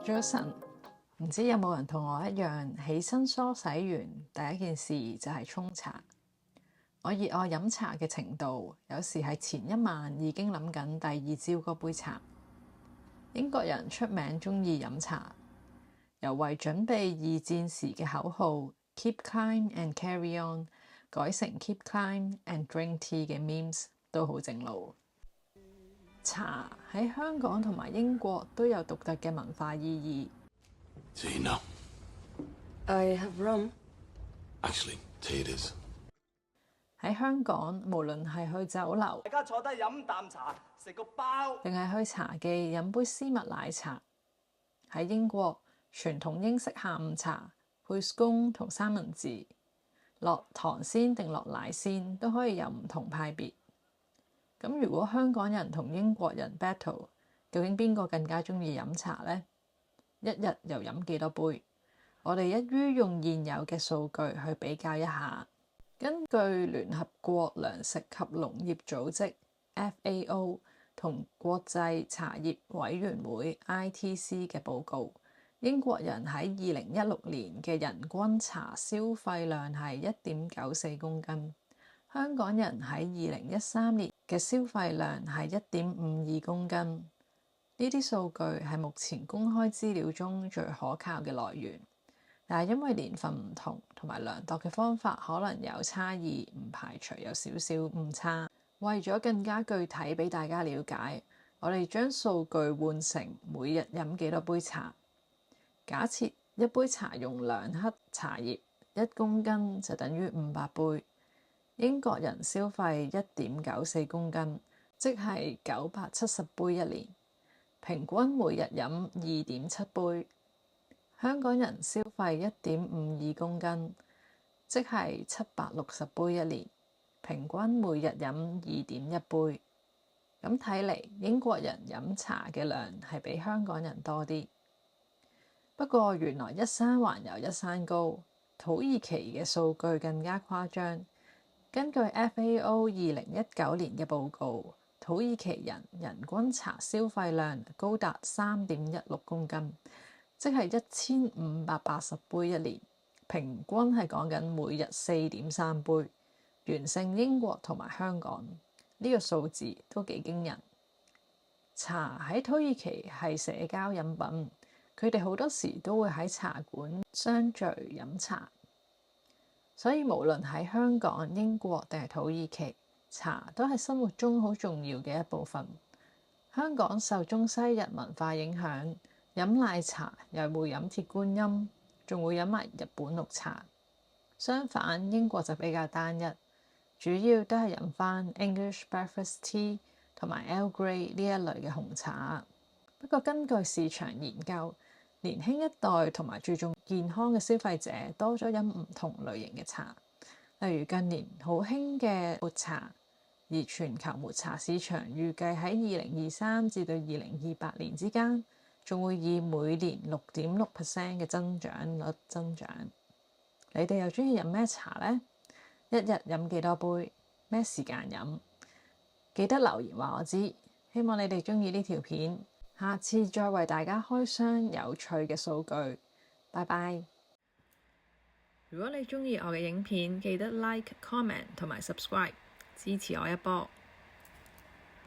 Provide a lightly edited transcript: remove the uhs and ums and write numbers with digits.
早晨，唔知有冇人同我一樣，起身梳洗完第一件事就係沖茶。我熱愛飲茶嘅程度，有時係前一晚已經諗緊第二朝嗰杯茶。英國人出名鍾意飲茶，由為準備二戰時嘅口號 Keep calm and carry on 改成 Keep calm and drink tea 嘅 memes 都好正路。茶喺香港同埋英國都有獨特嘅文化意義。So you know. I have rum. Actually, tea it is. 喺香港，無論係去酒樓，大家坐低飲啖茶，食個包，定係去茶記飲杯絲襪奶茶。喺英國，傳統英式下午茶配 scone 同三文治，落糖先定落奶先都可以有唔同派別。咁如果香港人同英國人 battle， 究竟邊個更加鍾意飲茶呢？一日又飲幾多杯？我哋一於用現有嘅數據去比較一下。根據聯合國糧食及農業組織 FAO 同國際茶葉委員會 ITC 嘅報告，英國人喺2016年嘅人均茶消費量係 1.94 公斤，香港人喺2013年嘅消費量係 1.52 公斤。呢啲數據係目前公開資料中最可靠嘅來源，但係因為年份唔同同埋量度嘅方法可能有差異，唔排除有少少誤差。為咗更加具體俾大家了解，我哋將數據換成每日飲幾多杯茶。假設一杯茶用2克茶葉，1公斤就等於500杯。英國人消費 1.94 公斤，即係970杯一年，平均每日飲 2.7 杯。香港人消費 1.52 公斤，即係760杯一年，平均每日飲 2.1 杯。咁睇嚟，英國人飲茶嘅量係比香港人多啲。不過原來一山還有一山高，土耳其嘅數據更加誇張。根據 FAO 2019年嘅報告，土耳其人人均茶消費量高達 3.16 公斤，即係1580杯一年，平均係講緊每日 4.3 杯，遠勝英國同埋香港。呢個數字都幾驚人。茶喺土耳其係社交飲品，佢哋好多時都會喺茶館相聚飲茶，所以無論喺香港、英國定係土耳其，茶都係生活中好重要嘅一部分。香港受中西日文化影響，飲奶茶又會飲鐵觀音，仲會飲埋日本綠茶。相反，英國就比較單一，主要都係飲返 English breakfast tea 同埋 Earl Grey 呢一類嘅紅茶。不過根據市場研究，年輕一代同埋注重健康嘅消費者多咗飲唔同類型嘅茶，例如近年好興嘅抹茶，而全球抹茶市場預計喺2023至到2028年之間，仲會以每年 6.6% 嘅增長率增長。你哋又鍾意飲咩茶呢？一日飲幾多杯？咩時間飲？記得留言話我知。希望你哋鍾意呢條片，下次再為大家開箱有趣嘅數據。拜拜。如果你鍾意我嘅影片，記得 like、comment 同埋 subscribe，支持我一波。